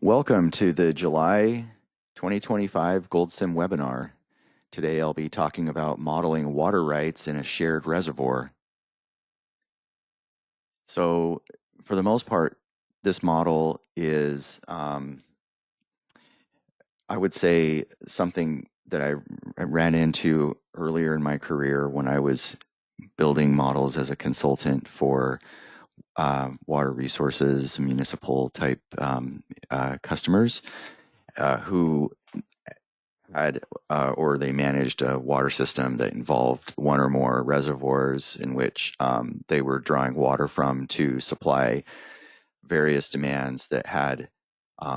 Welcome to the July 2025 GoldSim webinar. Today I'll be talking about modeling water rights in a shared reservoir. So for the most part, this model is, I would say, something that I ran into earlier in my career when I was building models as a consultant for water resources, municipal type customers who had or they managed a water system that involved one or more reservoirs in which they were drawing water from to supply various demands that had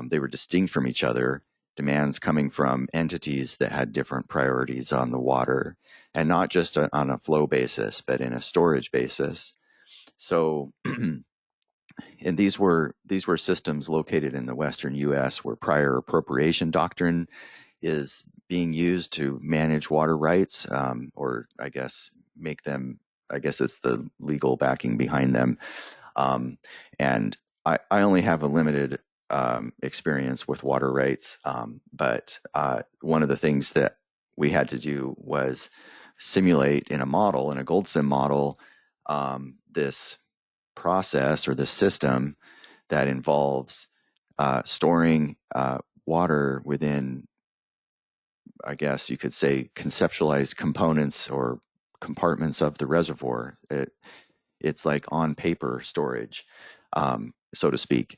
they were distinct from each other, demands coming from entities that had different priorities on the water, and not just on a flow basis but in a storage basis. So and these were systems located in the Western U.S. where prior appropriation doctrine is being used to manage water rights, or I guess make them, I guess it's the legal backing behind them. And I only have a limited experience with water rights, but one of the things that we had to do was simulate in a model, in a GoldSim model, this process or this system that involves storing water within, I guess you could say, conceptualized components or compartments of the reservoir. It's like on paper storage, so to speak.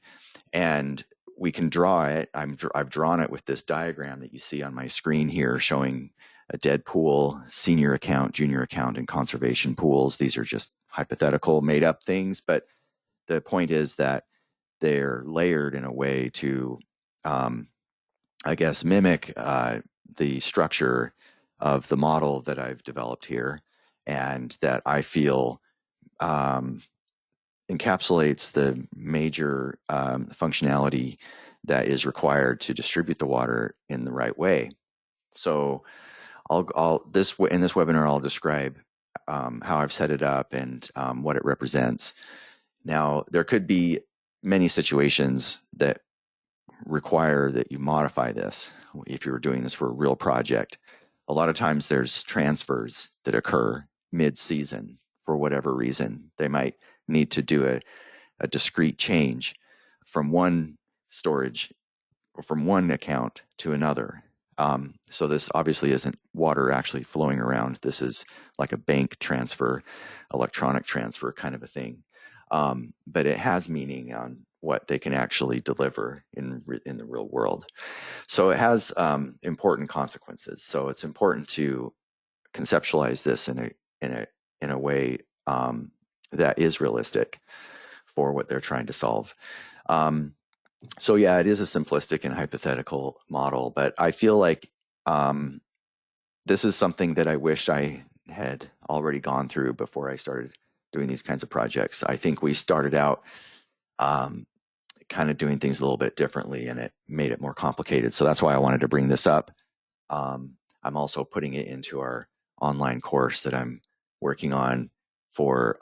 And we can draw it. I've drawn it with this diagram that you see on my screen here, showing a dead pool, senior account, junior account, and conservation pools. These are just hypothetical, made up things, but the point is that they're layered in a way to, I guess, mimic the structure of the model that I've developed here, and that I feel encapsulates the major functionality that is required to distribute the water in the right way. So in this webinar, I'll describe how I've set it up and what it represents. Now, there could be many situations that require that you modify this if you're doing this for a real project. A lot of times there's transfers that occur mid-season for whatever reason. They might need to do a discrete change from one storage or from one account to another. So this obviously isn't water actually flowing around. This is like a bank transfer, electronic transfer kind of a thing. But it has meaning on what they can actually deliver in the real world. So it has important consequences. So it's important to conceptualize this in a way that is realistic for what they're trying to solve. So yeah, it is a simplistic and hypothetical model, but I feel like this is something that I wish I had already gone through before I started doing these kinds of projects. I think we started out kind of doing things a little bit differently, and it made it more complicated. So that's why I wanted to bring this up. I'm also putting it into our online course that I'm working on for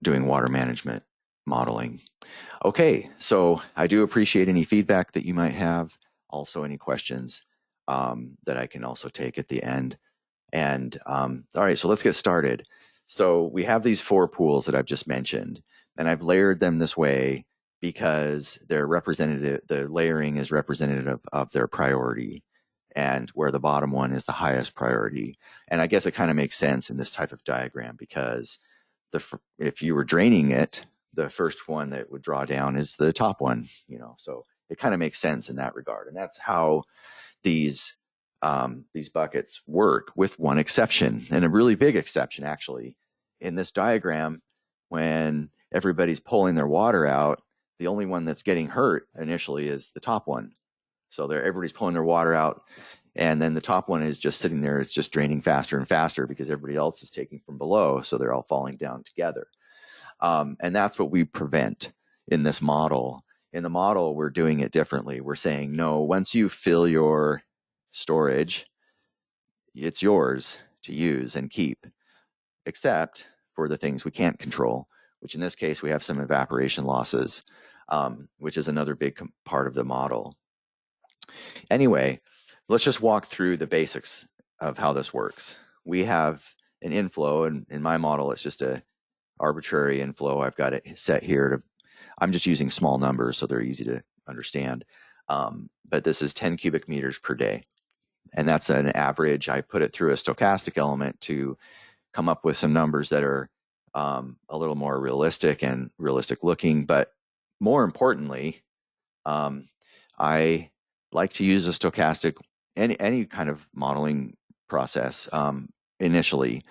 doing water management modeling. Okay, so I do appreciate any feedback that you might have, also any questions that I can also take at the end. And all right, so let's get started. So we have these 4 pools that I've just mentioned, and I've layered them this way because they're representative. The layering is representative of their priority, and where the bottom one is the highest priority. And I guess it kind of makes sense in this type of diagram because if you were draining it, the first one that would draw down is the top one, so it kind of makes sense in that regard. And that's how these buckets work, with one exception, and a really big exception actually. In this diagram, when everybody's pulling their water out, the only one that's getting hurt initially is the top one. So everybody's pulling their water out, and then the top one is just sitting there. It's just draining faster and faster because everybody else is taking from below, so they're all falling down together. And that's what we prevent in this model. In the model, we're doing it differently. We're saying, no, once you fill your storage, it's yours to use and keep, except for the things we can't control, which in this case, we have some evaporation losses. which is another big part of the model. Anyway, let's just walk through the basics of how this works. We have an inflow, and in my model, it's just a arbitrary inflow. I've got it set here to, I'm just using small numbers so they're easy to understand. But this is 10 cubic meters per day. And that's an average. I put it through a stochastic element to come up with some numbers that are a little more realistic and realistic looking. But more importantly, I like to use a stochastic, any kind of modeling process initially.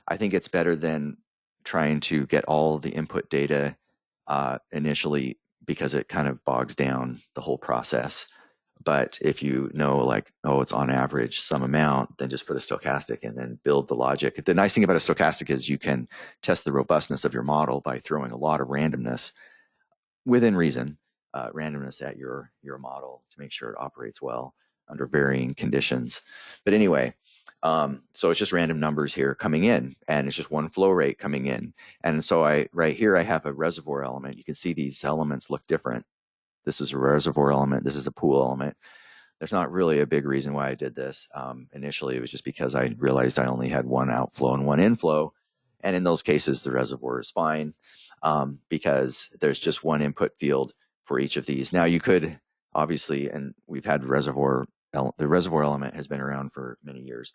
I think it's better than trying to get all the input data initially, because it kind of bogs down the whole process. But if you know, like, oh, it's on average some amount, then just put a stochastic and then build the logic. The nice thing about a stochastic is you can test the robustness of your model by throwing a lot of randomness within reason, randomness at your model to make sure it operates well under varying conditions. But anyway, so it's just random numbers here coming in, and it's just one flow rate coming in. And so right here, I have a reservoir element. You can see these elements look different. This is a reservoir element. This is a pool element. There's not really a big reason why I did this. Initially, it was just because I realized I only had one outflow and one inflow. And in those cases, the reservoir is fine because there's just one input field for each of these. Now, you could obviously, and we've had the reservoir element has been around for many years.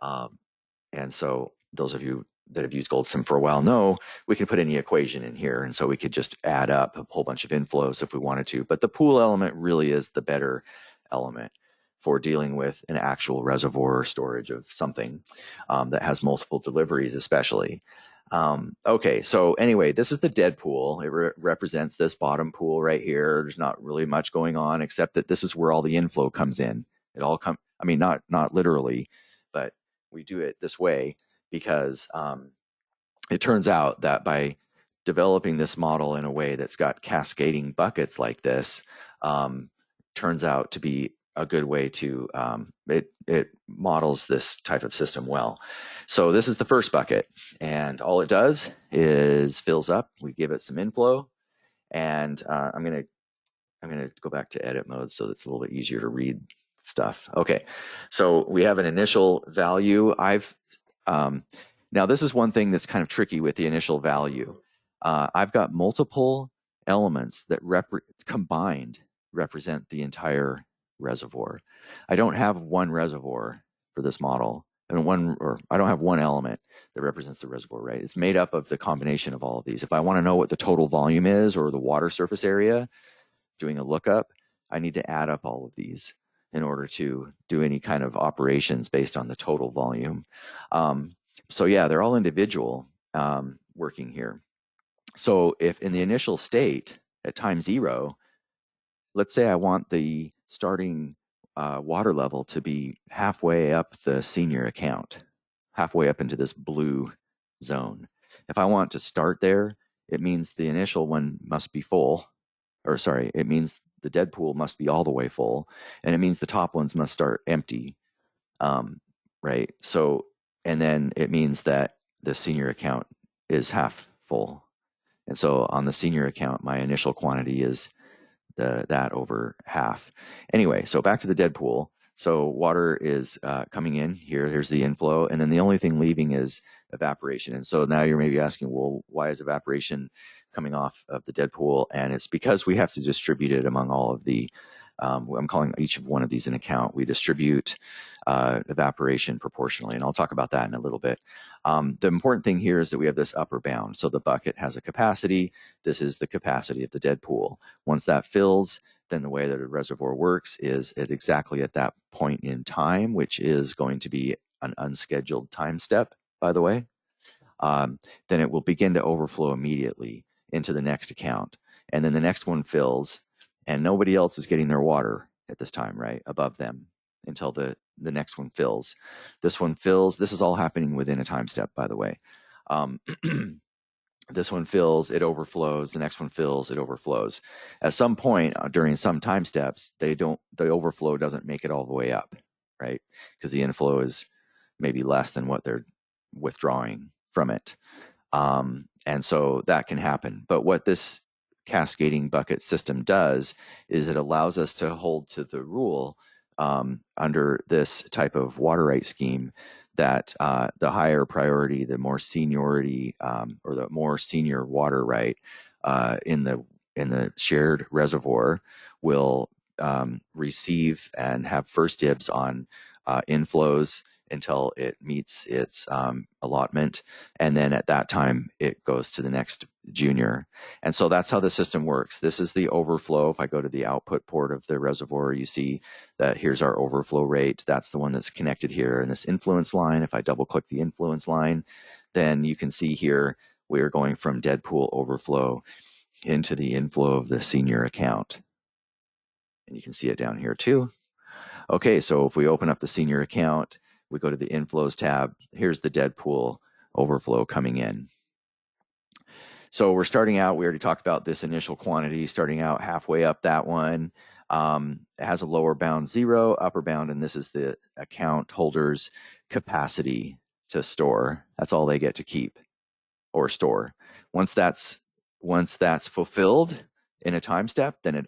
And so those of you that have used GoldSim for a while know we can put any equation in here. And so we could just add up a whole bunch of inflows if we wanted to. But the pool element really is the better element for dealing with an actual reservoir storage of something that has multiple deliveries, especially. Okay, so anyway, this is the dead pool. It represents this bottom pool right here. There's not really much going on, except that this is where all the inflow comes in. It all I mean, not literally, but we do it this way because it turns out that by developing this model in a way that's got cascading buckets like this, turns out to be a good way to, it models this type of system well. So this is the first bucket, and all it does is fills up. We give it some inflow, and I'm gonna go back to edit mode so it's a little bit easier to read stuff. Okay, so we have an initial value. Now this is one thing that's kind of tricky with the initial value. I've got multiple elements that combined represent the entire reservoir. I don't have one reservoir for this model, and I don't have one element that represents the reservoir, right? It's made up of the combination of all of these. If I want to know what the total volume is or the water surface area, doing a lookup, I need to add up all of these in order to do any kind of operations based on the total volume. So yeah, they're all individual working here. So if in the initial state at time 0, let's say I want the starting water level to be halfway up the senior account, halfway up into this blue zone. If I want to start there, it means the initial one must be full, or sorry, it means the dead pool must be all the way full, and it means the top ones must start empty, right? So, and then it means that the senior account is half full. And so on the senior account, my initial quantity is that over half. Anyway, so back to the dead pool. So water is coming in here. Here's the inflow. And then the only thing leaving is evaporation. And so now you're maybe asking, well, why is evaporation coming off of the dead pool? And it's because we have to distribute it among all of the, I'm calling each of one of these an account. We distribute evaporation proportionally, and I'll talk about that in a little bit. The important thing here is that we have this upper bound. So the bucket has a capacity. This is the capacity of the dead pool. Once that fills, then the way that a reservoir works is exactly at that point in time, which is going to be an unscheduled time step, by the way. Then it will begin to overflow immediately into the next account. And then the next one fills, and nobody else is getting their water at this time, right, above them until the next one fills. This one fills. This is all happening within a time step, by the way. This one fills, it overflows. The next one fills, it overflows. At some point during some time steps, the overflow doesn't make it all the way up, right? Because the inflow is maybe less than what they're withdrawing from it. And so that can happen. But what this cascading bucket system does is it allows us to hold to the rule under this type of water right scheme that the higher priority, the more seniority, or the more senior water right in the shared reservoir will receive and have first dibs on inflows until it meets its allotment, and then at that time it goes to the next junior. And so that's how the system works. This is the overflow. If I go to the output port of the reservoir, you see that here's our overflow rate. That's the one that's connected here in this influence line. If I double click the influence line, then you can see here we're going from dead pool overflow into the inflow of the senior account. And you can see it down here too. Okay, so if we open up the senior account, we go to the inflows tab, here's the dead pool overflow coming in. So we're starting out, we already talked about this initial quantity, starting out halfway up that one. It has a lower bound 0, upper bound, and this is the account holder's capacity to store. That's all they get to keep or store. Once that's fulfilled in a time step, then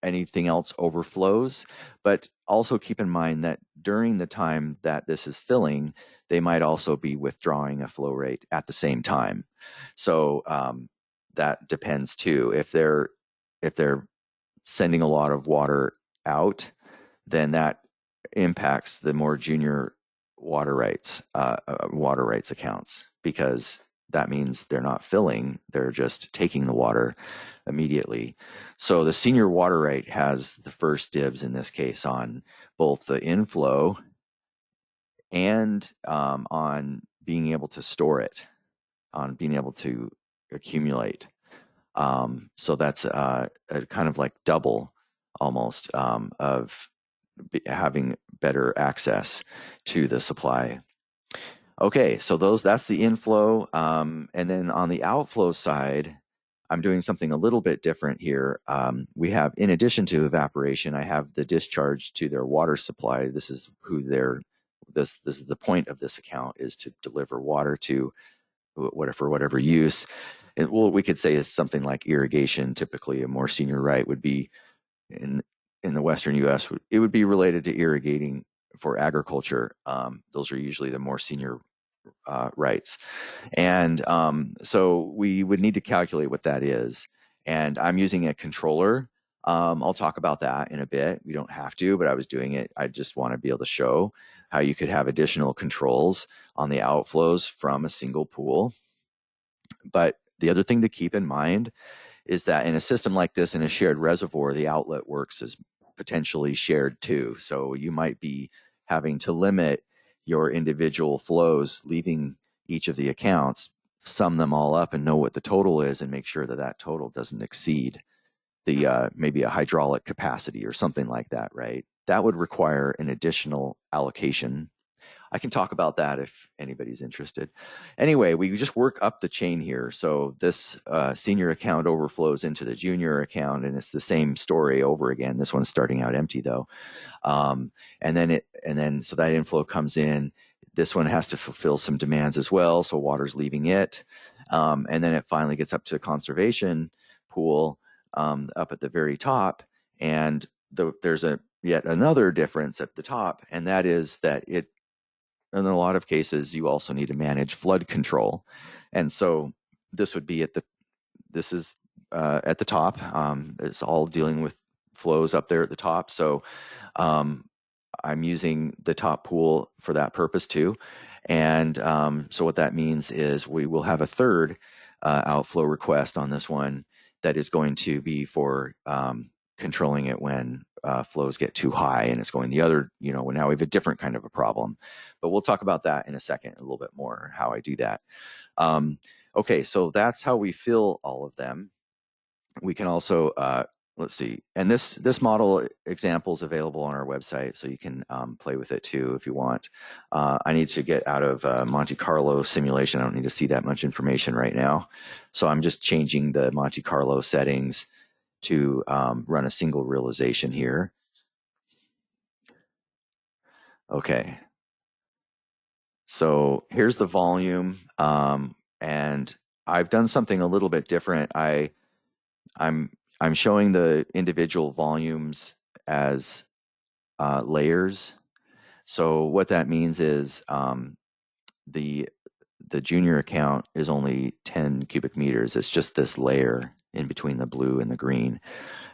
anything else overflows. But also keep in mind that during the time that this is filling, they might also be withdrawing a flow rate at the same time. So that depends too. If they're sending a lot of water out, then that impacts the more junior water rights accounts, because that means they're not filling, they're just taking the water immediately. So the senior water right has the first dibs in this case on both the inflow and on being able to store it, on being able to accumulate. So that's a kind of like double almost of having better access to the supply. Okay, so that's the inflow. And then on the outflow side, I'm doing something a little bit different here. We have, in addition to evaporation, I have the discharge to their water supply. This is who this is the point of this account, is to deliver water to whatever use. And we could say is something like irrigation. Typically, a more senior right would be in the Western U.S. It would be related to irrigating for agriculture. Those are usually the more senior rights. And so we would need to calculate what that is. And I'm using a controller. I'll talk about that in a bit. We don't have to, but I was doing it. I just want to be able to show how you could have additional controls on the outflows from a single pool. But the other thing to keep in mind is that in a system like this, in a shared reservoir, the outlet works as potentially shared too. So you might be having to limit your individual flows leaving each of the accounts, sum them all up and know what the total is, and make sure that that total doesn't exceed the maybe a hydraulic capacity or something like that, right? That would require an additional allocation. I can talk about that if anybody's interested. Anyway, we just work up the chain here. So this senior account overflows into the junior account, and it's the same story over again. This one's starting out empty though. And then so that inflow comes in. This one has to fulfill some demands as well, so water's leaving it. And then it finally gets up to a conservation pool up at the very top. And there's yet another difference at the top, and that is that in a lot of cases, you also need to manage flood control. And so this would be at the top. It's all dealing with flows up there at the top. So I'm using the top pool for that purpose too. And so what that means is we will have a third outflow request on this one that is going to be for controlling it when flows get too high and it's going the other, now we have a different kind of a problem. But we'll talk about that in a second, a little bit more, how I do that. Okay, so that's how we fill all of them. We can also, let's see, and this model example is available on our website, so you can play with it too if you want. I need to get out of Monte Carlo simulation. I don't need to see that much information right now. So I'm just changing the Monte Carlo settings to run a single realization here. Okay. So here's the volume, and I've done something a little bit different. I'm showing the individual volumes as layers. So what that means is the junior account is only 10 cubic meters. It's just this layer in between the blue and the green.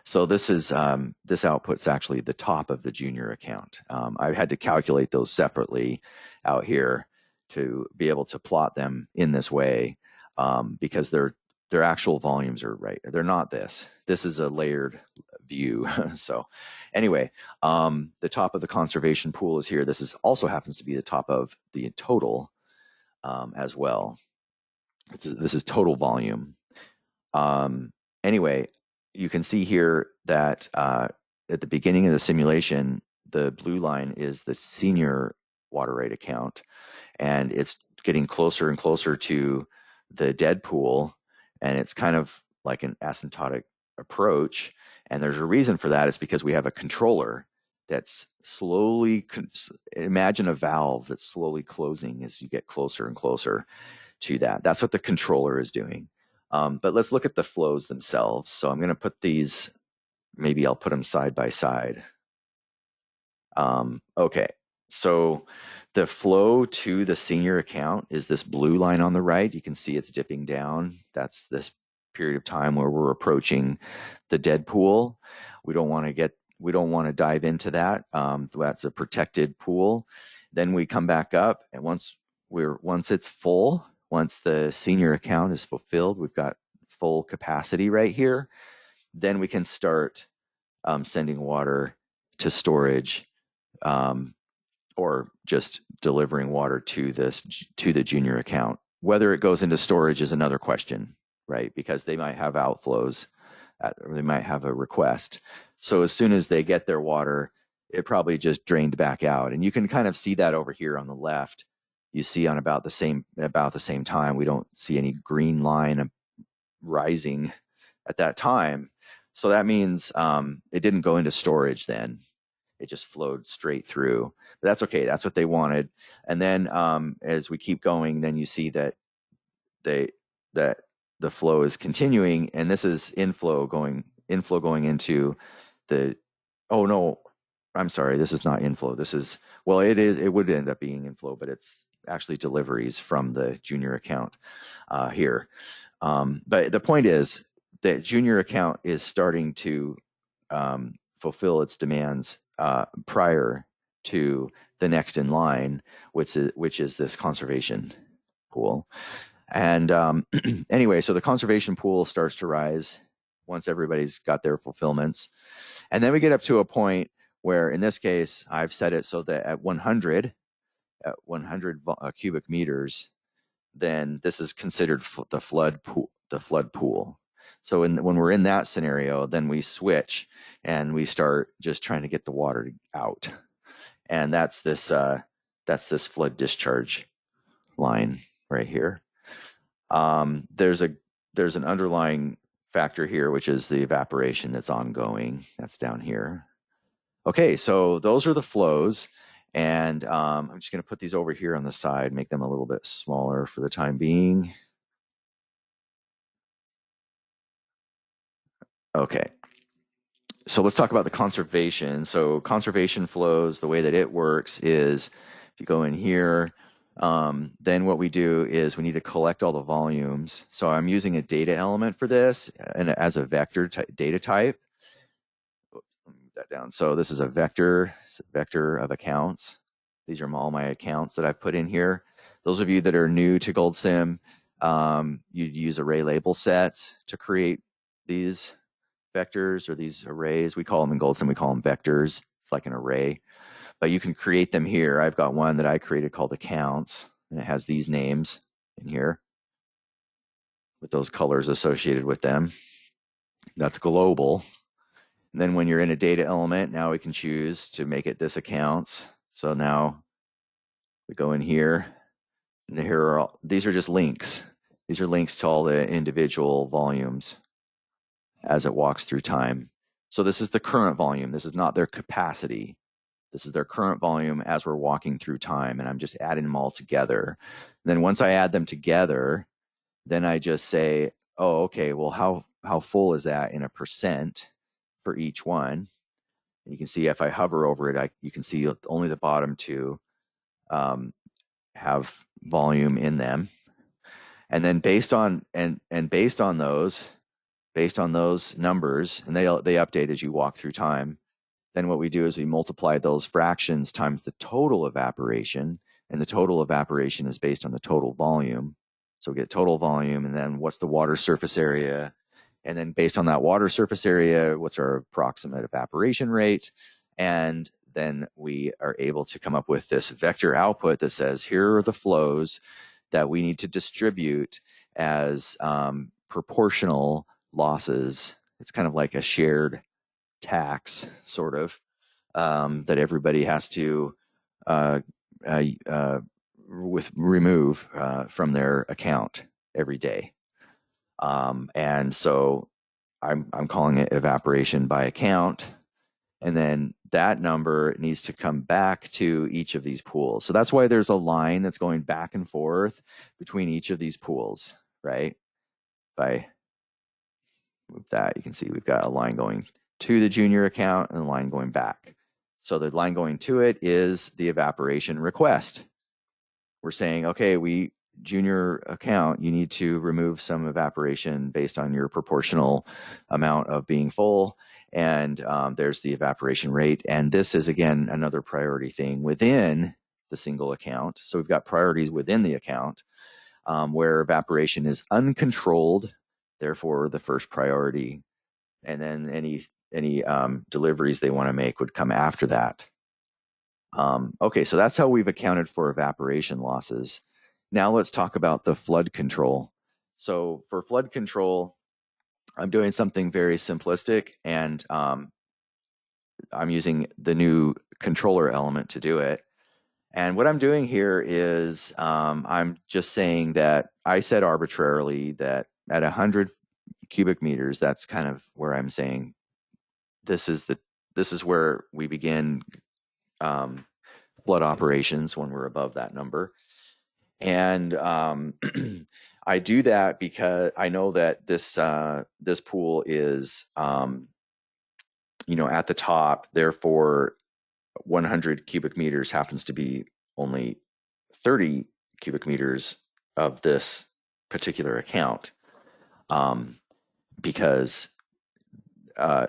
So this is this output's actually the top of the junior account. I had to calculate those separately out here to be able to plot them in this way because their actual volumes are right. They're not this. This is a layered view. So anyway, the top of the conservation pool is here. This is also happens to be the top of the total as well. This is total volume. Anyway, you can see here that at the beginning of the simulation, the blue line is the senior water rate account, and it's getting closer and closer to the dead pool, and it's kind of like an asymptotic approach. And there's a reason for that. It's because we have a controller that's slowly, imagine a valve that's slowly closing as you get closer and closer to that. That's what the controller is doing. But let's look at the flows themselves. So I'm going to put these, maybe I'll put them side by side. Okay, so the flow to the senior account is this blue line on the right. You can see it's dipping down. That's this period of time where we're approaching the dead pool. We don't want to dive into that. That's a protected pool. Then we come back up, and once it's full, once the senior account is fulfilled, we've got full capacity right here, then we can start sending water to storage or just delivering water to the junior account. Whether it goes into storage is another question, right? Because they might have outflows or they might have a request. So as soon as they get their water, it probably just drained back out. And you can kind of see that over here on the left. You see on about the same time, we don't see any green line rising at that time. So that means it didn't go into storage then. It just flowed straight through. But that's okay. That's what they wanted. And then as we keep going, then you see that the flow is continuing, and this is inflow going into the, oh no, I'm sorry, this is not inflow. This is, well, it would end up being inflow, but it's actually deliveries from the junior account here. But the point is that junior account is starting to fulfill its demands prior to the next in line, which is this conservation pool. And anyway, so the conservation pool starts to rise once everybody's got their fulfillments. And then we get up to a point where, in this case, I've set it so that at 100 cubic meters, then this is considered the flood pool. So when we're in that scenario, then we switch and we start just trying to get the water out. And that's this flood discharge line right here. There's an underlying factor here, which is the evaporation that's ongoing. That's down here. Okay, so those are the flows. And I'm just going to put these over here on the side, make them a little bit smaller for the time being. Okay. So let's talk about the conservation. So conservation flows, the way that it works is if you go in here, then what we do is we need to collect all the volumes. So I'm using a data element for this and as a vector data type. Oops, let me move that down. So this is a vector of accounts. These are all my accounts that I've put in here. Those of you that are new to GoldSim, you'd use array label sets to create these vectors or these arrays. We call them in GoldSim, we call them vectors. It's like an array, but you can create them here. I've got one that I created called accounts, and it has these names in here with those colors associated with them. That's global. And then when you're in a data element, now we can choose to make it this accounts. So now we go in here, and these are just links. These are links to all the individual volumes as it walks through time. So this is the current volume. This is not their capacity. This is their current volume as we're walking through time, and I'm just adding them all together. And then once I add them together, then I just say, oh, okay, well, how full is that in a percent for each one. And you can see if I hover over it, you can see only the bottom two have volume in them. And then based on those numbers, and they update as you walk through time, then what we do is we multiply those fractions times the total evaporation, and the total evaporation is based on the total volume. So we get total volume, and then what's the water surface area, and then based on that water surface area, what's our approximate evaporation rate, and then we are able to come up with this vector output that says, here are the flows that we need to distribute as proportional losses. It's kind of like a shared tax, sort of, that everybody has to remove from their account every day. And so I'm calling it evaporation by account. And then that number needs to come back to each of these pools. So that's why there's a line that's going back and forth between each of these pools, right? If I move that, you can see we've got a line going to the junior account and a line going back. So the line going to it is the evaporation request. We're saying, okay, junior account, you need to remove some evaporation based on your proportional amount of being full. And there's the evaporation rate. And this is, again, another priority thing within the single account. So we've got priorities within the account where evaporation is uncontrolled, therefore the first priority. And then any deliveries they want to make would come after that. Okay, so that's how we've accounted for evaporation losses. Now let's talk about the flood control. So for flood control, I'm doing something very simplistic, and I'm using the new controller element to do it. And what I'm doing here is I'm just saying that I said arbitrarily that at 100 cubic meters, that's kind of where I'm saying this is where we begin flood operations when we're above that number. And I do that because I know that this pool is at the top. Therefore, 100 cubic meters happens to be only 30 cubic meters of this particular account, because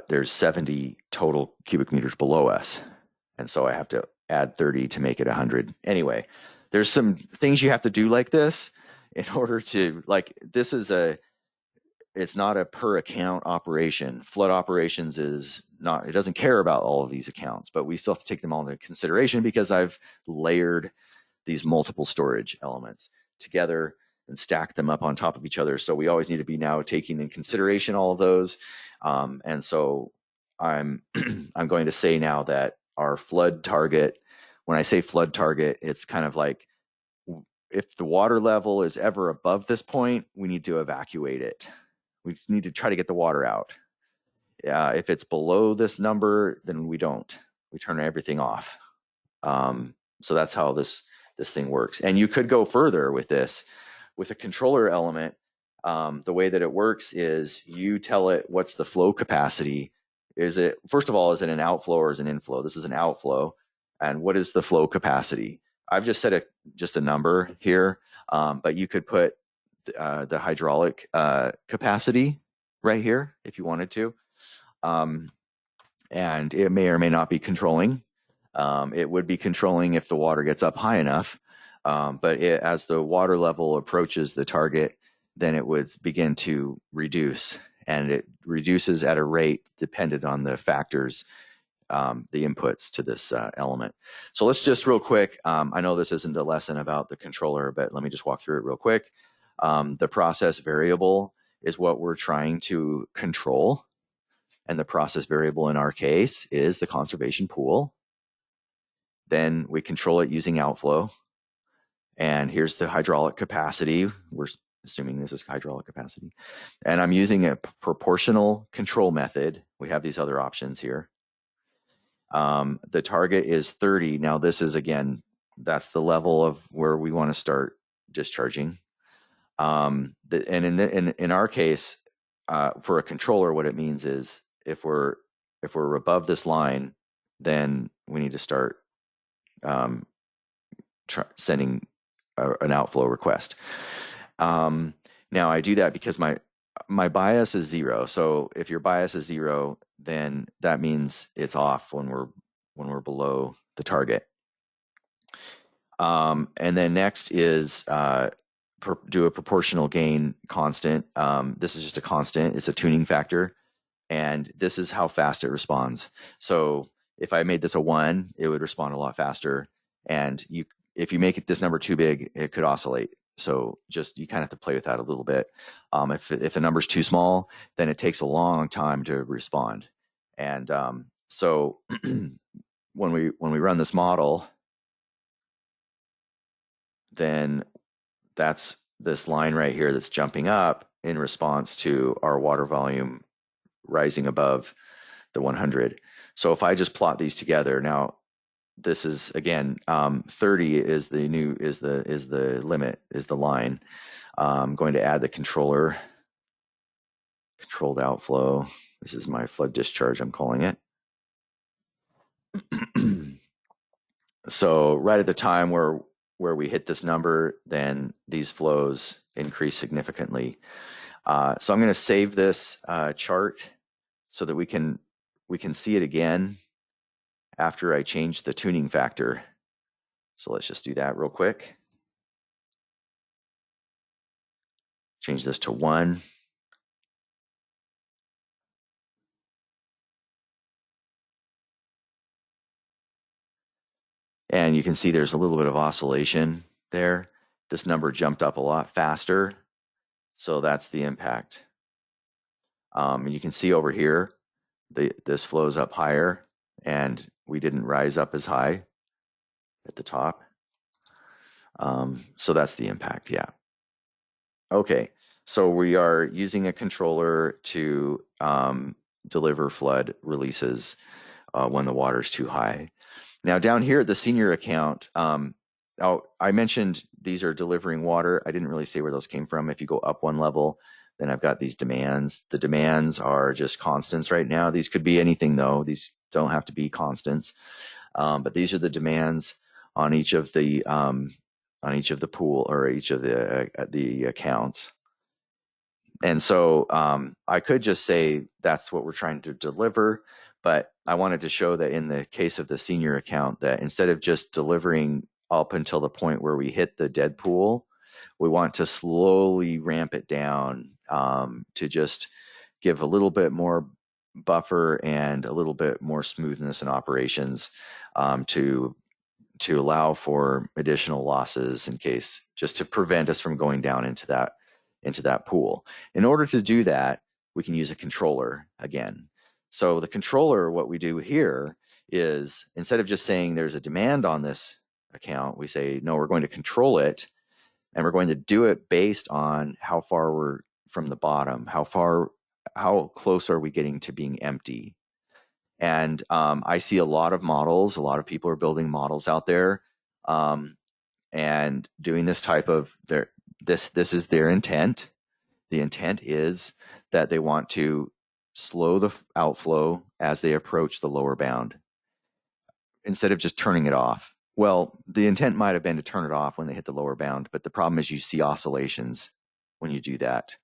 there's 70 total cubic meters below us, and so I have to add 30 to make it 100. Anyway, there's some things you have to do like this in order to, it's not a per account operation. Flood operations is not, it doesn't care about all of these accounts, but we still have to take them all into consideration because I've layered these multiple storage elements together and stacked them up on top of each other. So we always need to be now taking in consideration all of those. And so I'm going to say now that our flood target, when I say flood target, it's kind of like, if the water level is ever above this point, we need to evacuate it. We need to try to get the water out. If it's below this number, then we don't. We turn everything off. So that's how this thing works. And you could go further with this. With a controller element, the way that it works is you tell it what's the flow capacity. First of all, is it an outflow or is it an inflow? This is an outflow. And what is the flow capacity? I've just set just a number here, but you could put the hydraulic capacity right here if you wanted to. And it may or may not be controlling. It would be controlling if the water gets up high enough, but as the water level approaches the target, then it would begin to reduce, and it reduces at a rate dependent on the factors, the inputs to this element. So let's just real quick, I know this isn't a lesson about the controller, but let me just walk through it real quick. The process variable is what we're trying to control. And the process variable in our case is the conservation pool. Then we control it using outflow. And here's the hydraulic capacity. We're assuming this is hydraulic capacity. And I'm using a proportional control method. We have these other options here. The target is 30. Now this is, again, that's the level of where we want to start discharging. And in our case, for a controller, what it means is if we're above this line, then we need to start sending an outflow request. Now I do that because my bias is 0. So if your bias is 0, then that means it's off when we're below the target. And then next is do a proportional gain constant. This is just a constant. It's a tuning factor. And this is how fast it responds. So if I made this a 1, it would respond a lot faster. And if you make this number too big, it could oscillate. So just you kind of have to play with that a little bit. If a number's too small, then it takes a long time to respond. And so when we run this model, then that's this line right here that's jumping up in response to our water volume rising above the 100. So if I just plot these together, now this is again 30 is the limit, is the line. I'm going to add the controlled outflow. This is my flood discharge, I'm calling it. So right at the time where we hit this number, then these flows increase significantly. So I'm going to save this chart so that we can see it again after I change the tuning factor. So let's just do that real quick. Change this to 1. And you can see there's a little bit of oscillation there. This number jumped up a lot faster. So that's the impact. You can see over here, this flows up higher, and we didn't rise up as high at the top. So that's the impact, yeah. Okay, so we are using a controller to deliver flood releases when the water is too high. Now down here at the senior account, I mentioned these are delivering water. I didn't really say where those came from. If you go up one level, then I've got these demands. The demands are just constants right now. These could be anything though. These don't have to be constants. But these are the demands on each of the pool or each of the accounts. And so I could just say that's what we're trying to deliver, but I wanted to show that in the case of the senior account, that instead of just delivering up until the point where we hit the dead pool, we want to slowly ramp it down to just give a little bit more buffer and a little bit more smoothness in operations to allow for additional losses in case, just to prevent us from going down into that pool. In order to do that, we can use a controller again. So the controller, what we do here is, instead of just saying there's a demand on this account, we say, no, we're going to control it, and we're going to do it based on how far we're from the bottom, how close are we getting to being empty. And I see a lot of models, a lot of people are building models out there and doing this type of, this is their intent. The intent is that they want to slow the outflow as they approach the lower bound instead of just turning it off. Well, the intent might have been to turn it off when they hit the lower bound, but the problem is you see oscillations when you do that,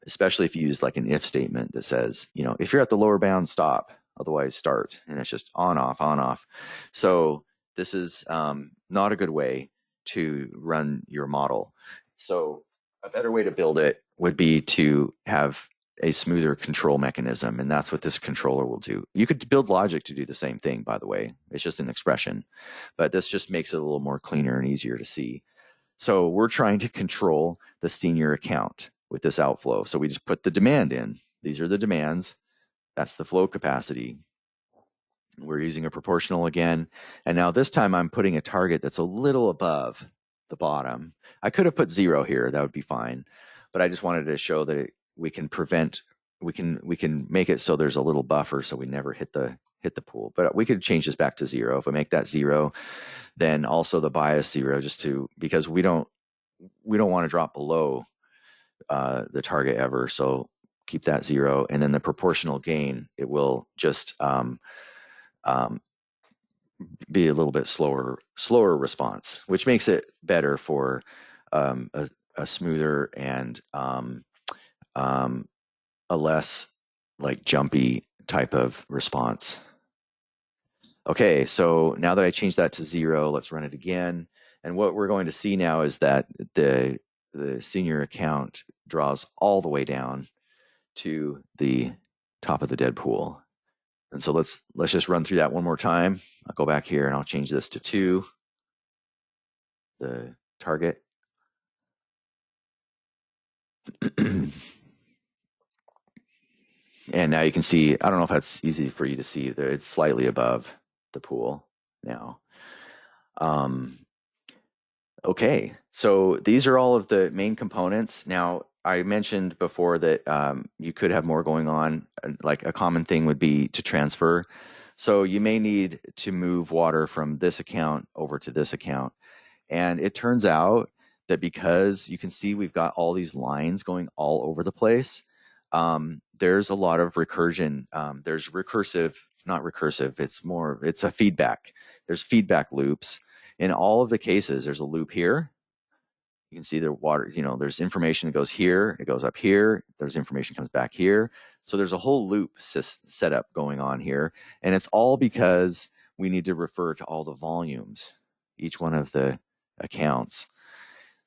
especially if you use like an if statement that says, if you're at the lower bound, stop, otherwise start, and it's just on, off, on, off. So this is not a good way to run your model. So a better way to build it would be to have a smoother control mechanism, and that's what this controller will do. You could build logic to do the same thing, by the way. It's just an expression, but this just makes it a little more cleaner and easier to see. So we're trying to control the senior account with this outflow. So we just put the demand in. These are the demands. That's the flow capacity. We're using a proportional again. And now this time I'm putting a target that's a little above the bottom. I could have put 0 here. That would be fine. But I just wanted to show that we can make it so there's a little buffer so we never hit the pool. But we could change this back to 0. If we make that 0, then also the bias 0, because we don't want to drop below the target ever. So keep that 0. And then the proportional gain, it will just be a little bit slower response, which makes it better for a smoother and a less like jumpy type of response. Okay, so now that I changed that to 0, let's run it again. And what we're going to see now is that the senior account draws all the way down to the top of the dead pool. And so let's just run through that one more time. I'll go back here and I'll change this to 2, the target. And now you can see, I don't know if that's easy for you to see, that it's slightly above the pool now. Okay, so these are all of the main components. Now, I mentioned before that you could have more going on. Like a common thing would be to transfer. So you may need to move water from this account over to this account. And it turns out that because you can see we've got all these lines going all over the place, there's a lot of recursion. There's recursive, not recursive, it's a feedback. There's feedback loops. In all of the cases, there's a loop here. You can see the water, there's information that goes here, it goes up here, there's information comes back here. So there's a whole loop setup going on here. And it's all because we need to refer to all the volumes, each one of the accounts.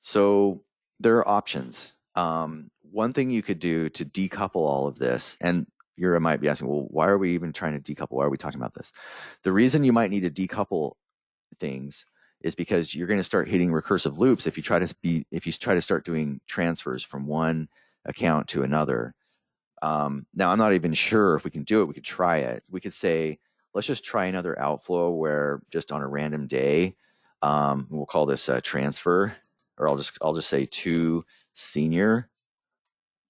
So there are options. One thing you could do to decouple all of this, and you might be asking, well, why are we even trying to decouple? Why are we talking about this? The reason you might need to decouple things is because you're going to start hitting recursive loops if you try to start doing transfers from one account to another. Now, I'm not even sure if we can do it. We could try it. We could say, let's just try another outflow where just on a random day, we'll call this a transfer, or I'll just say to senior.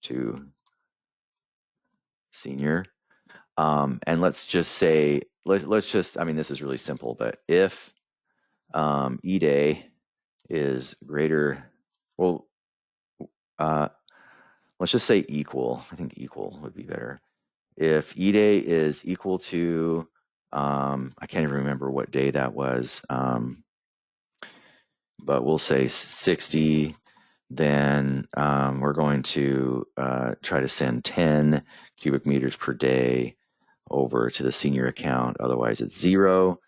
And let's just say, I mean, this is really simple, but if E day is greater, well, let's just say equal. I think equal would be better. If E day is equal to, I can't even remember what day that was, but we'll say 60, then we're going to try to send 10 cubic meters per day over to the senior account. Otherwise, it's 0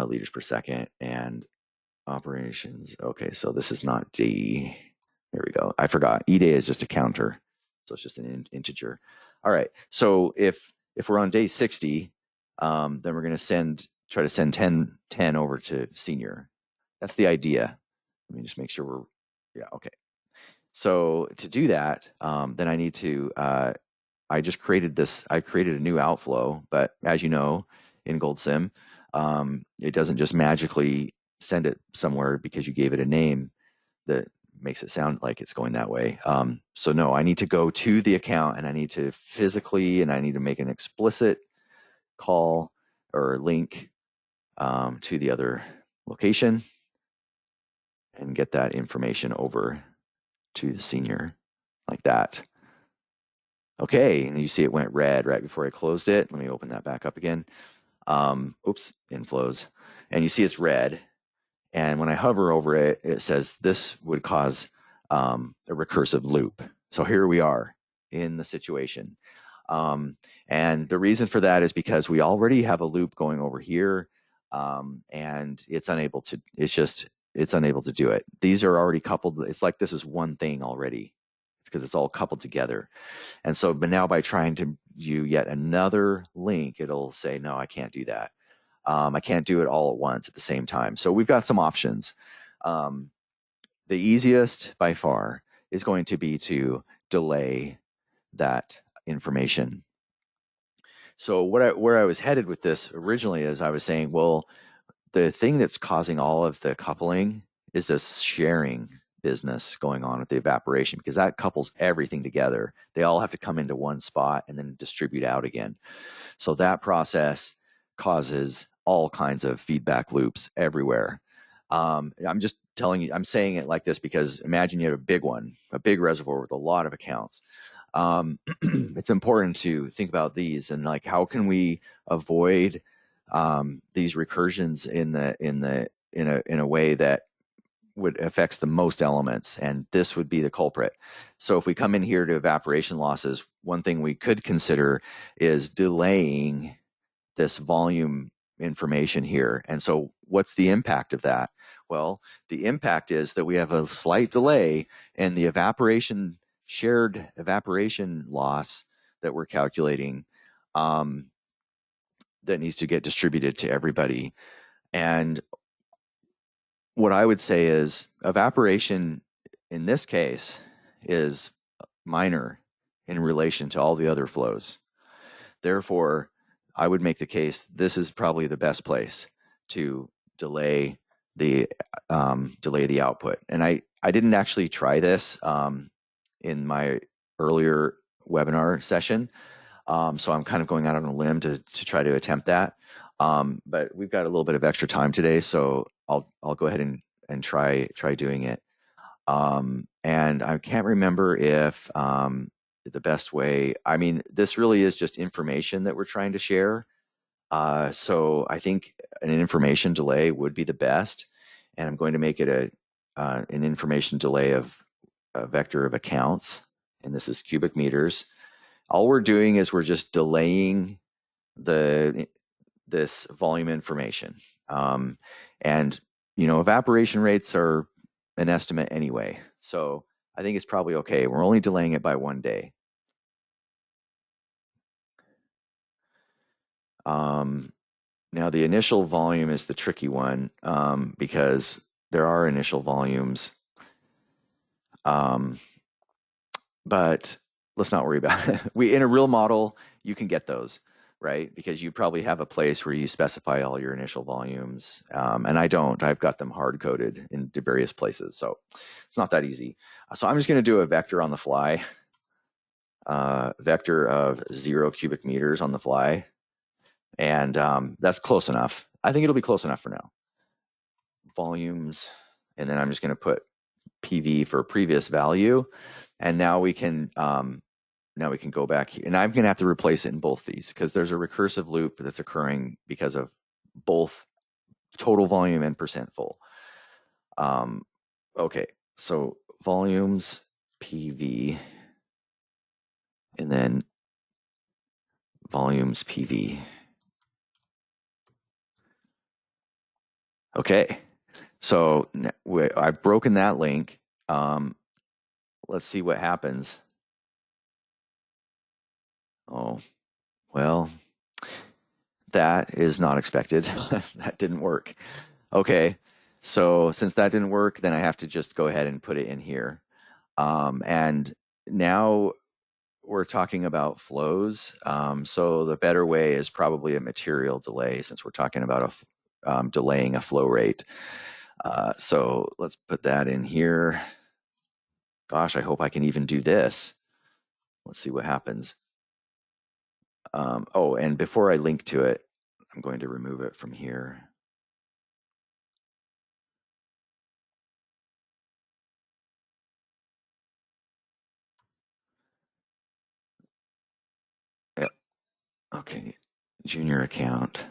liters per second. And operations. Okay, so this is not D. Here we go. I forgot. E day is just a counter, so it's just an integer. All right. So if we're on day 60, then we're going to try to send 10 over to senior. That's the idea. Let me just make sure yeah, okay. So to do that, then I need to, I created a new outflow, but as you know, in GoldSim, it doesn't just magically send it somewhere because you gave it a name that makes it sound like it's going that way. So no, I need to go to the account and I need to make an explicit call or link to the other location and get that information over to the senior like that. Okay, and you see it went red right before I closed it. Let me open that back up again. Oops, inflows. And you see it's red. And when I hover over it, it says this would cause a recursive loop. So here we are in the situation. And the reason for that is because we already have a loop going over here, and it's unable to do it. These are already coupled. It's like this is one thing already. It's because it's all coupled together. And so, but now by trying to view yet another link, it'll say, no, I can't do that. I can't do it all at once at the same time. So we've got some options. The easiest by far is going to be to delay that information. So where I was headed with this originally is I was saying, well, the thing that's causing all of the coupling is this sharing business going on with the evaporation, because that couples everything together. They all have to come into one spot and then distribute out again. So that process causes all kinds of feedback loops everywhere. I'm just telling you, I'm saying it like this because imagine you had a big reservoir with a lot of accounts. it's important to think about these and like how can we avoid these recursions in a way that would affects the most elements, and this would be the culprit. So if we come in here to evaporation losses, one thing we could consider is delaying this volume information here. And so what's the impact of that? Well, the impact is that we have a slight delay in the shared evaporation loss that we're calculating, that needs to get distributed to everybody. And what I would say is evaporation in this case is minor in relation to all the other flows. Therefore, I would make the case this is probably the best place to delay the output. And I didn't actually try this in my earlier webinar session, so I'm kind of going out on a limb to try to attempt that. But we've got a little bit of extra time today, so I'll go ahead and try doing it. And I can't remember if the best way, I mean, this really is just information that we're trying to share. So I think an information delay would be the best. And I'm going to make it an information delay of a vector of accounts. And this is cubic meters. All we're doing is we're just delaying this volume information. And, evaporation rates are an estimate anyway. So I think it's probably okay. We're only delaying it by 1 day. Now the initial volume is the tricky one, because there are initial volumes. But let's not worry about it. In a real model, you can get those, right? Because you probably have a place where you specify all your initial volumes. And I don't. I've got them hard-coded in various places. So it's not that easy. So I'm just going to do a vector on the fly, vector of 0 cubic meters on the fly. And that's close enough. I think it'll be close enough for now. Volumes. And then I'm just going to put PV for previous value. And now we can go back here. And I'm going to have to replace it in both these because there's a recursive loop that's occurring because of both total volume and percent full. Okay, so volumes PV and then volumes PV. Okay, so I've broken that link. Let's see what happens. Oh, well, that is not expected. That didn't work. Okay, so since that didn't work, then I have to just go ahead and put it in here. And now we're talking about flows. So the better way is probably a material delay since we're talking about delaying a flow rate. So let's put that in here. Gosh, I hope I can even do this. Let's see what happens. Oh, and before I link to it, I'm going to remove it from here. Yep. Okay, junior account.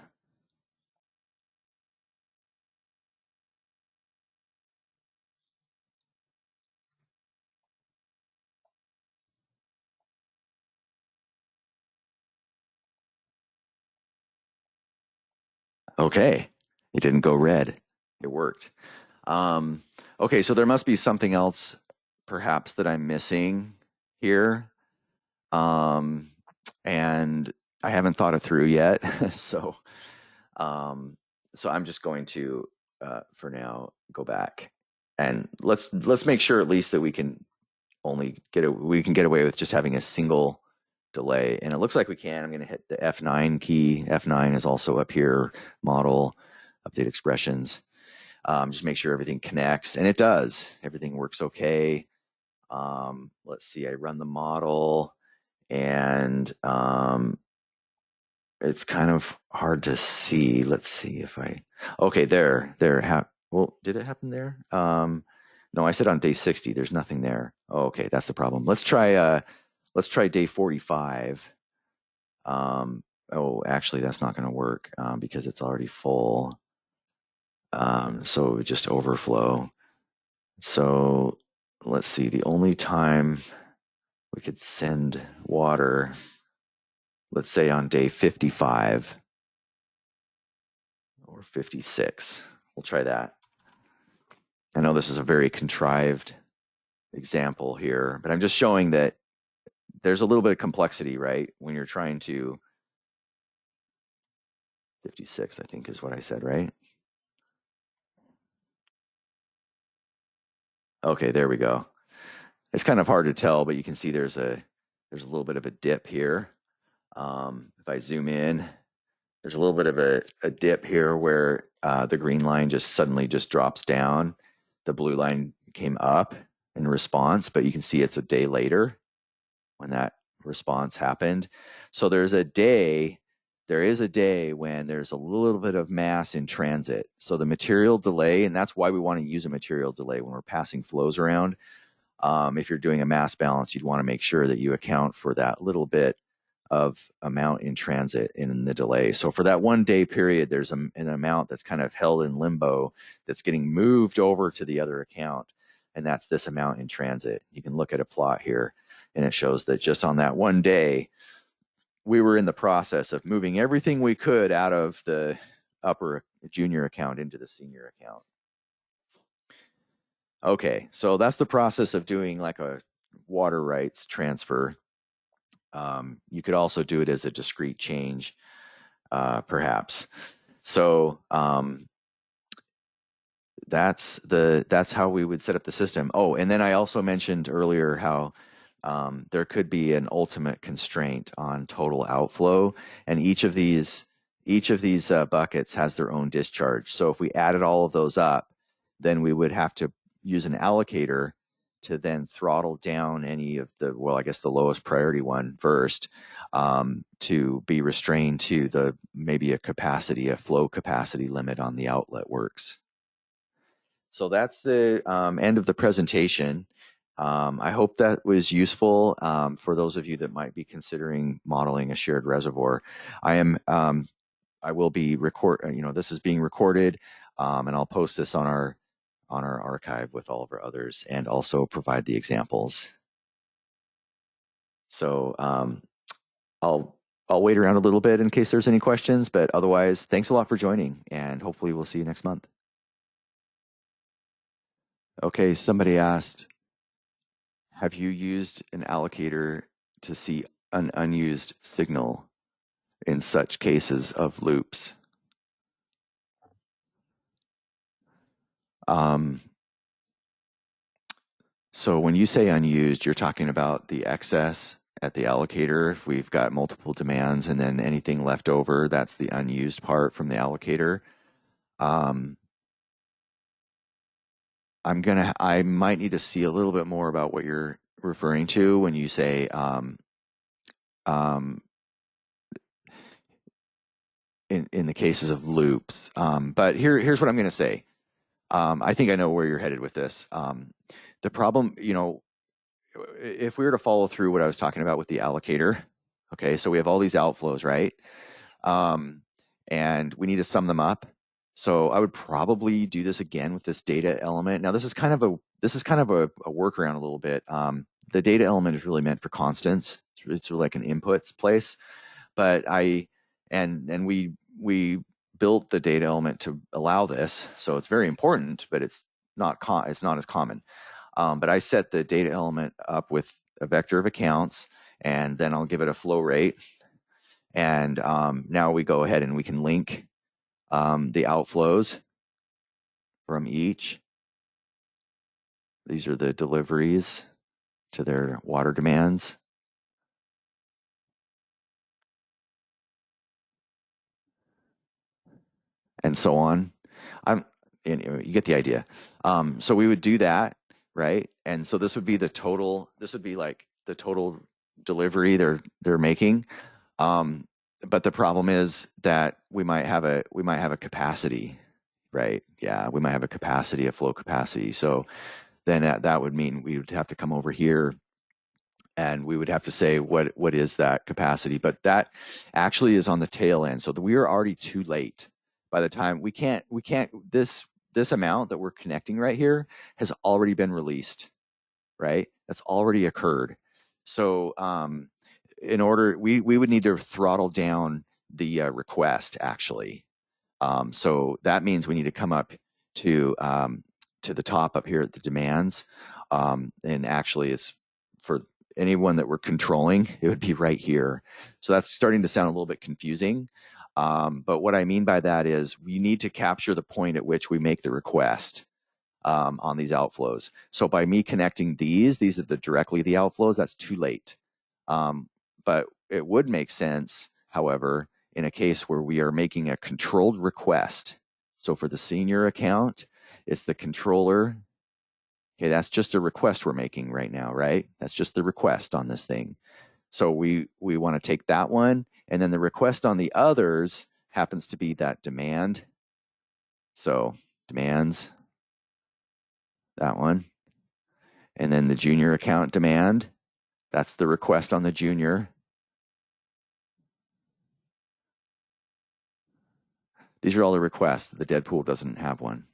Okay, it didn't go red. It worked. Okay, so there must be something else perhaps that I'm missing here. And I haven't thought it through yet. So I'm just going to, for now, go back and let's make sure at least that we can get away with just having a single delay. And it looks like we can. I'm going to hit the F9 key. F9 is also up here, model, update expressions. Just make sure everything connects, and it does. Everything works okay. Let's see, I run the model, and it's kind of hard to see. Let's see if okay, there. Well, did it happen there? No, I said on day 60, there's nothing there. Oh, okay, that's the problem. Let's try let's try day 45. Oh, actually, that's not going to work because it's already full. So it would just overflow. So let's see, the only time we could send water, let's say on day 55 or 56. We'll try that. I know this is a very contrived example here, but I'm just showing that there's a little bit of complexity, right? When you're trying to 56, I think is what I said, right? Okay, there we go. It's kind of hard to tell, but you can see there's a little bit of a dip here. If I zoom in, there's a little bit of a dip here where the green line just suddenly just drops down. The blue line came up in response, but you can see it's a day later when that response happened. So there is a day when there's a little bit of mass in transit. So the material delay, and that's why we want to use a material delay when we're passing flows around. If you're doing a mass balance, you'd want to make sure that you account for that little bit of amount in transit in the delay. So for that 1 day period, there's an amount that's kind of held in limbo that's getting moved over to the other account. And that's this amount in transit. You can look at a plot here and it shows that just on that 1 day, we were in the process of moving everything we could out of the upper junior account into the senior account. Okay, so that's the process of doing like a water rights transfer. You could also do it as a discrete change, perhaps. So that's how we would set up the system. Oh, and then I also mentioned earlier how there could be an ultimate constraint on total outflow, and each of these buckets has their own discharge. So if we added all of those up, then we would have to use an allocator to then throttle down any of the, well, I guess the lowest priority one first, to be restrained to maybe a flow capacity limit on the outlet works. So that's the end of the presentation. I hope that was useful for those of you that might be considering modeling a shared reservoir. I will be this is being recorded, and I'll post this on our archive with all of our others, and also provide the examples. So I'll wait around a little bit in case there's any questions, but otherwise, thanks a lot for joining, and hopefully we'll see you next month. Okay, somebody asked, have you used an allocator to see an unused signal in such cases of loops? So when you say unused, you're talking about the excess at the allocator. If we've got multiple demands and then anything left over, that's the unused part from the allocator. I might need to see a little bit more about what you're referring to when you say in the cases of loops. But here's what I'm going to say. I think I know where you're headed with this. The problem, if we were to follow through what I was talking about with the allocator, okay, so we have all these outflows, right? And we need to sum them up. So I would probably do this again with this data element. Now this is kind of a workaround a little bit. The data element is really meant for constants. It's really like an inputs place. But we built the data element to allow this, so it's very important, but it's not as common. But I set the data element up with a vector of accounts, and then I'll give it a flow rate. And now we go ahead and we can link the outflows from each. These are the deliveries to their water demands. And so on. You get the idea. So we would do that, right? And so this would be the total. This would be like the total delivery they're making. But the problem is that we might have a capacity, right? Yeah, we might have a flow capacity. So then that would mean we would have to come over here And we would have to say what is that capacity, but that actually is on the tail end. So we are already too late. By the time we can't this amount that we're connecting right here has already been released, right? That's already occurred. So in order, we would need to throttle down the request actually. So that means we need to come up to the top up here at the demands. And actually, it's for anyone that we're controlling, it would be right here. So that's starting to sound a little bit confusing. But what I mean by that is we need to capture the point at which we make the request on these outflows. So by me connecting these are directly the outflows. That's too late. But it would make sense, however, in a case where we are making a controlled request. So for the senior account, it's the controller. Okay, that's just a request we're making right now, right? That's just the request on this thing. So we want to take that one, and then the request on the others happens to be that demand. So demands, that one. And then the junior account demand, that's the request on the junior. These are all the requests. The dead pool doesn't have one.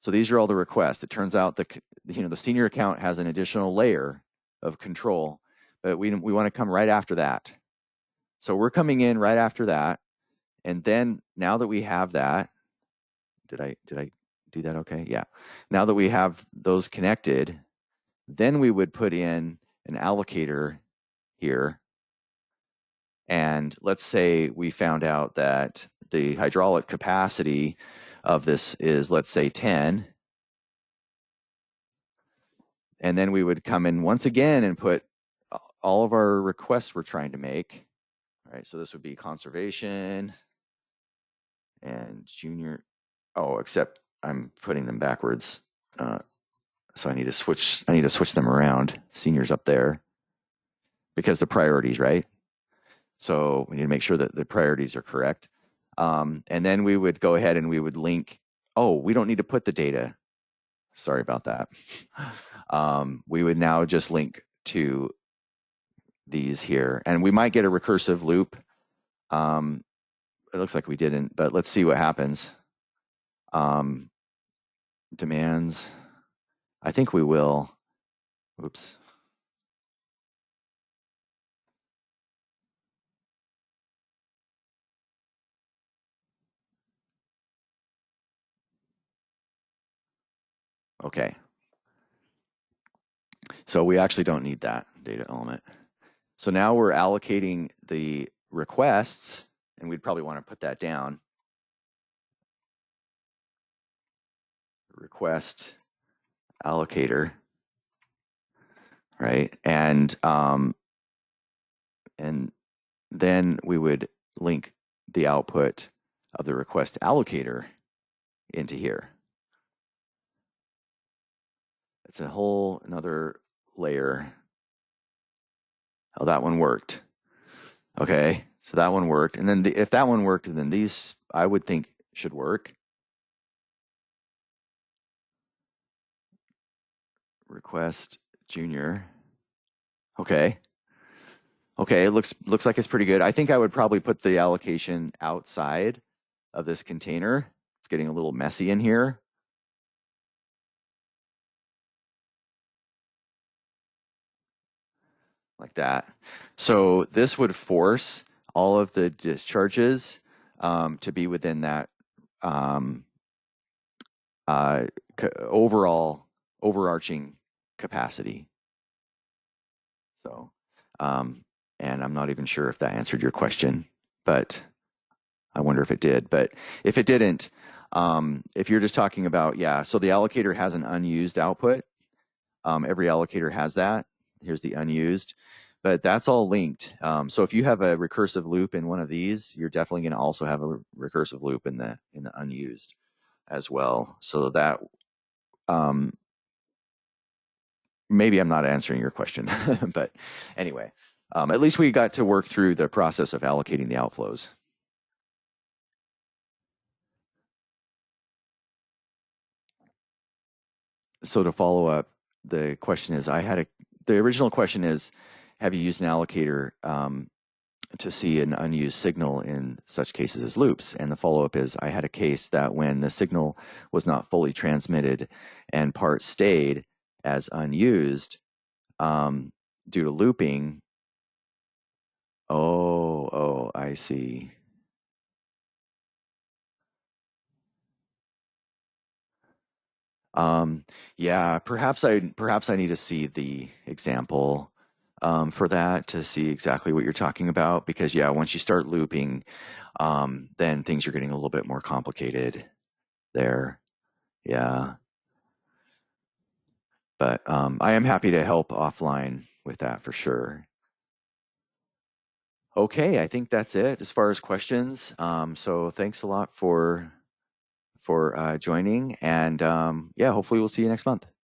So these are all the requests. It turns out that the senior account has an additional layer of control, but we want to come right after that. So we're coming in right after that, and then now that we have that, did I do that okay? Yeah. Now that we have those connected, then we would put in an allocator here. And let's say we found out that the hydraulic capacity of this is, let's say, 10. And then we would come in once again and put all of our requests we're trying to make. All right, so this would be conservation and junior. Oh, except I'm putting them backwards. So I need to switch them around. Senior's up there because the priorities, right? So we need to make sure that the priorities are correct. And then we would go ahead and we would link. Oh, we don't need to put the data. Sorry about that. We would now just link to these here, and we might get a recursive loop. It looks like we didn't, but let's see what happens. Demands. I think we will. Oops. Okay. So we actually don't need that data element. So now we're allocating the requests, and we'd probably want to put that down. Request allocator, right? And then we would link the output of the request allocator into here. It's a whole another layer. Oh, that one worked. Okay, so that one worked. And then if that one worked, then these, I would think, should work. Request junior. Okay. Okay, it looks like it's pretty good. I think I would probably put the allocation outside of this container. It's getting a little messy in here. Like that. So this would force all of the discharges to be within that overall overarching capacity. So, and I'm not even sure if that answered your question, but I wonder if it did. But if it didn't, if you're just talking about, yeah, so the allocator has an unused output. Every allocator has that. Here's the unused, but that's all linked. So if you have a recursive loop in one of these, you're definitely going to also have a recursive loop in the unused as well. So that maybe I'm not answering your question, but anyway, at least we got to work through the process of allocating the outflows. So to follow up, the question is, the original question is, have you used an allocator to see an unused signal in such cases as loops? And the follow-up is, I had a case that when the signal was not fully transmitted and part stayed as unused due to looping. Oh, I see. Yeah, perhaps I need to see the example for that to see exactly what you're talking about. Because yeah, once you start looping, then things are getting a little bit more complicated there. Yeah, but I am happy to help offline with that for sure. Okay, I think that's it as far as questions. So thanks a lot for joining, and yeah, hopefully we'll see you next month.